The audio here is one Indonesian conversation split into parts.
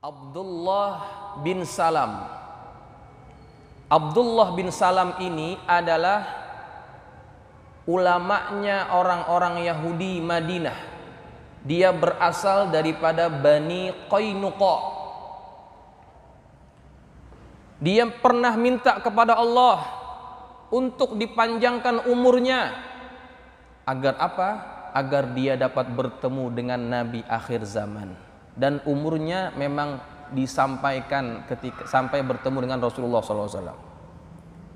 Abdullah bin Salam. Abdullah bin Salam ini adalah ulamanya orang-orang Yahudi Madinah. Dia berasal daripada Bani Qainuqa. Dia pernah minta kepada Allah untuk dipanjangkan umurnya. Agar apa? Agar dia dapat bertemu dengan Nabi akhir zaman. Dan umurnya memang disampaikan ketika sampai bertemu dengan Rasulullah SAW.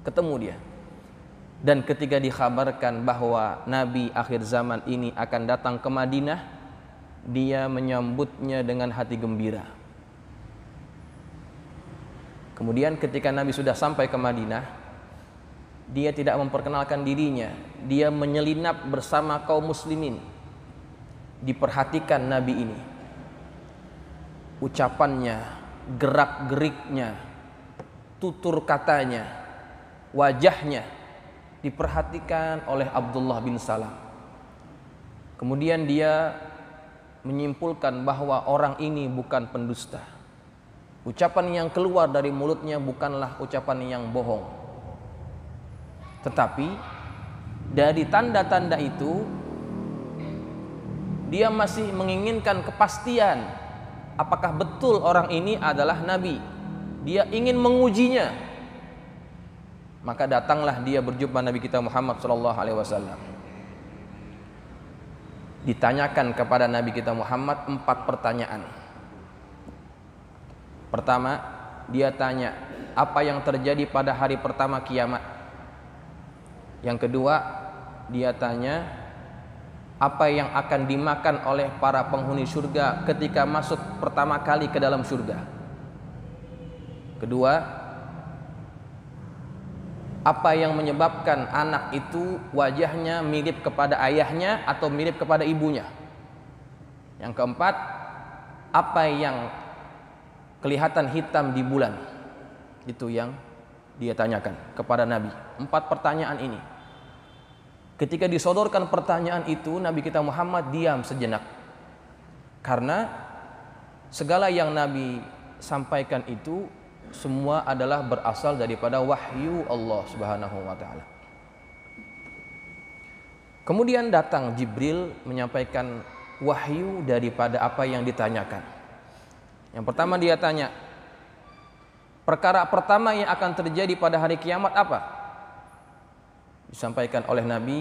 Ketemu dia. Dan ketika dikhabarkan bahwa Nabi akhir zaman ini akan datang ke Madinah, dia menyambutnya dengan hati gembira. Kemudian ketika Nabi sudah sampai ke Madinah, dia tidak memperkenalkan dirinya. Dia menyelinap bersama kaum muslimin. Diperhatikan Nabi ini. Ucapannya, gerak-geriknya, tutur katanya, wajahnya diperhatikan oleh Abdullah bin Salam. Kemudian dia menyimpulkan bahwa orang ini bukan pendusta. Ucapan yang keluar dari mulutnya bukanlah ucapan yang bohong. Tetapi dari tanda-tanda itu dia masih menginginkan kepastian apakah betul orang ini adalah Nabi. Dia ingin mengujinya. Maka datanglah dia berjumpa Nabi kita Muhammad SAW. Ditanyakan kepada Nabi kita Muhammad 4 pertanyaan. Pertama, dia tanya apa yang terjadi pada hari pertama kiamat. Yang kedua, dia tanya apa yang akan dimakan oleh para penghuni surga ketika masuk pertama kali ke dalam surga. Kedua, apa yang menyebabkan anak itu wajahnya mirip kepada ayahnya atau mirip kepada ibunya. Yang keempat, apa yang kelihatan hitam di bulan. Itu yang dia tanyakan kepada Nabi. 4 pertanyaan ini. Ketika disodorkan pertanyaan itu, Nabi kita Muhammad diam sejenak. Karena segala yang Nabi sampaikan itu semua adalah berasal daripada wahyu Allah Subhanahu wa taala. Kemudian datang Jibril menyampaikan wahyu daripada apa yang ditanyakan. Yang pertama dia tanya, perkara pertama yang akan terjadi pada hari kiamat apa? Disampaikan oleh Nabi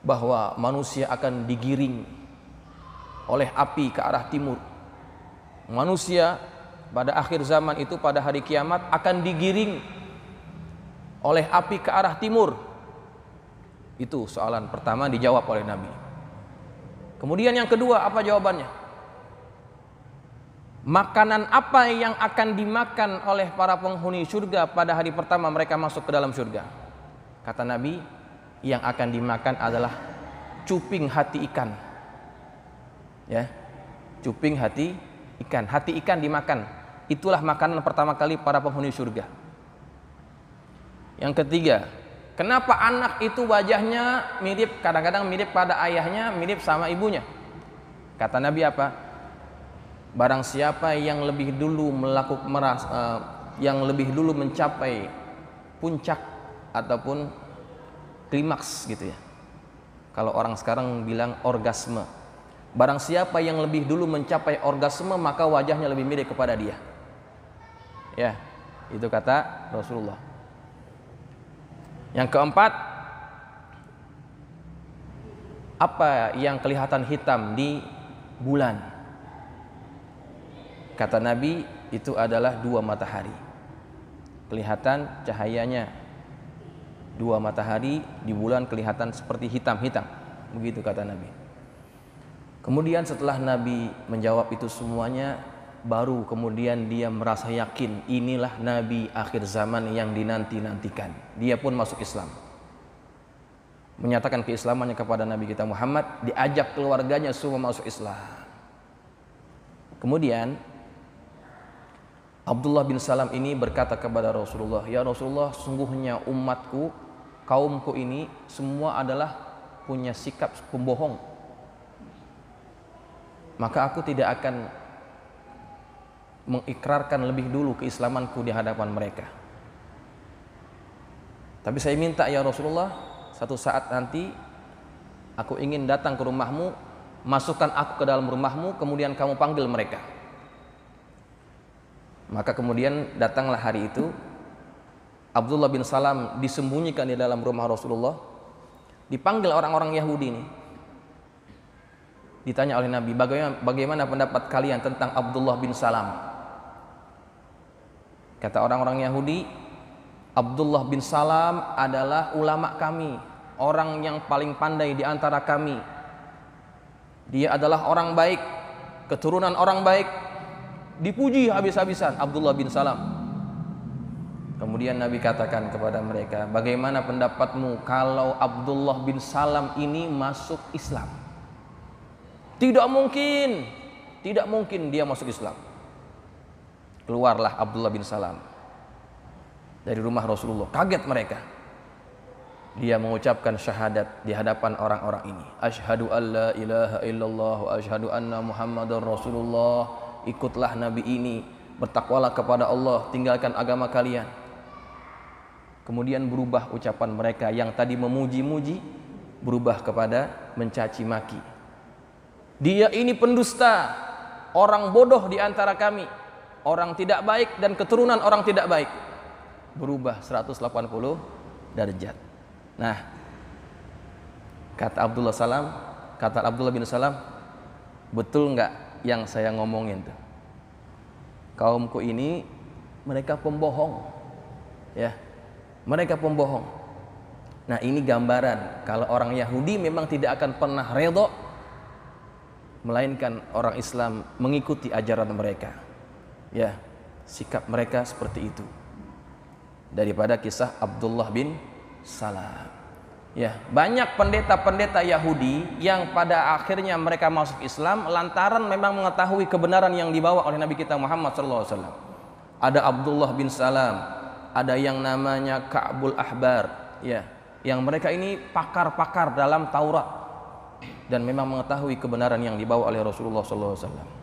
bahwa manusia akan digiring oleh api ke arah timur. Manusia pada akhir zaman itu pada hari kiamat akan digiring oleh api ke arah timur. Itu soalan pertama dijawab oleh Nabi. Kemudian yang kedua apa jawabannya? Makanan apa yang akan dimakan oleh para penghuni surga pada hari pertama mereka masuk ke dalam surga? Kata Nabi, yang akan dimakan adalah cuping hati ikan. Ya, cuping hati ikan. Hati ikan dimakan. Itulah makanan pertama kali para penghuni surga. Yang ketiga, kenapa anak itu wajahnya mirip, kadang-kadang mirip pada ayahnya, mirip sama ibunya? Kata Nabi apa? Barang siapa yang lebih dulu mencapai puncak ataupun klimaks gitu ya. Kalau orang sekarang bilang orgasme. Barang siapa yang lebih dulu mencapai orgasme maka wajahnya lebih mirip kepada dia. Ya, itu kata Rasulullah. Yang keempat, apa yang kelihatan hitam di bulan? Kata Nabi, itu adalah 2 matahari. Kelihatan cahayanya 2 matahari, di bulan kelihatan seperti hitam-hitam. Begitu kata Nabi. Kemudian setelah Nabi menjawab itu semuanya, baru kemudian dia merasa yakin inilah Nabi akhir zaman yang dinanti-nantikan. Dia pun masuk Islam. Menyatakan keislamannya kepada Nabi kita Muhammad, diajak keluarganya semua masuk Islam. Kemudian Abdullah bin Salam ini berkata kepada Rasulullah, "Ya Rasulullah, sungguhnya umatku, kaumku ini semua adalah punya sikap pembohong. Maka aku tidak akan mengikrarkan lebih dulu keislamanku di hadapan mereka. Tapi saya minta ya Rasulullah, satu saat nanti aku ingin datang ke rumahmu, masukkan aku ke dalam rumahmu, kemudian kamu panggil mereka. Maka kemudian datanglah hari itu, Abdullah bin Salam disembunyikan di dalam rumah Rasulullah, dipanggil orang-orang Yahudi ini. Ditanya oleh Nabi, bagaimana pendapat kalian tentang Abdullah bin Salam? Kata orang-orang Yahudi, Abdullah bin Salam adalah ulama kami, orang yang paling pandai di antara kami. Dia adalah orang baik, keturunan orang baik. Dipuji habis-habisan Abdullah bin Salam. Kemudian Nabi katakan kepada mereka, bagaimana pendapatmu kalau Abdullah bin Salam ini masuk Islam? Tidak mungkin dia masuk Islam. Keluarlah Abdullah bin Salam dari rumah Rasulullah. Kaget mereka. Dia mengucapkan syahadat di hadapan orang-orang ini. Asyhadu an la ilaha illallah wa asyhadu anna Muhammadar Rasulullah. Ikutlah Nabi ini, bertakwalah kepada Allah, tinggalkan agama kalian. Kemudian berubah ucapan mereka yang tadi memuji-muji, berubah kepada mencaci maki. Dia ini pendusta, orang bodoh di antara kami, orang tidak baik dan keturunan orang tidak baik. Berubah 180 derajat. Nah, kata Abdullah bin Salam, betul enggak yang saya ngomongin tuh? Kaumku ini mereka pembohong. Ya. Mereka pembohong. Nah, ini gambaran kalau orang Yahudi memang tidak akan pernah redha melainkan orang Islam mengikuti ajaran mereka. Ya, sikap mereka seperti itu. Daripada kisah Abdullah bin Salam. Ya, banyak pendeta-pendeta Yahudi yang pada akhirnya mereka masuk Islam lantaran memang mengetahui kebenaran yang dibawa oleh Nabi kita Muhammad SAW. Ada Abdullah bin Salam, ada yang namanya Ka'bul Ahbar, ya, yang mereka ini pakar-pakar dalam Taurat dan memang mengetahui kebenaran yang dibawa oleh Rasulullah SAW.